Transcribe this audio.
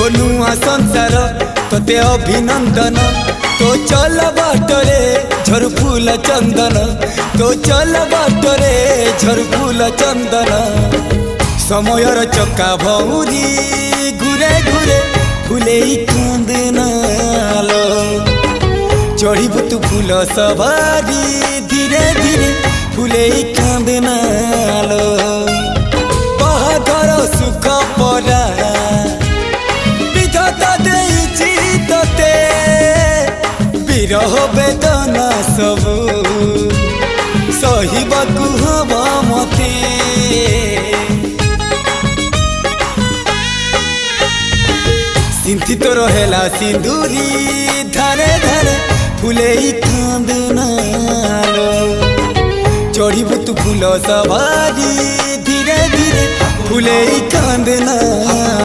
तो नुआ संसार तोते अभिनंदन तो चल बाटरे झर फूल चंदन तो चल बाटरे झर फूल चंदन समयर चक्का भौरी घुरे घुरे फूले कांदनालो चढ़ीबु तू फूल सवारी धीरे धीरे फूले कांदनालो बाहाघर सुख परा विधाता देइछि तोते विरह वेदना सबु सहिबाकु हवा मते सिंथी तो रहेला सिंदूरी धारे धारे फूले कांदनालो चढ़ीबु तू फूल सवारी धीरे धीरे फूले कांदना।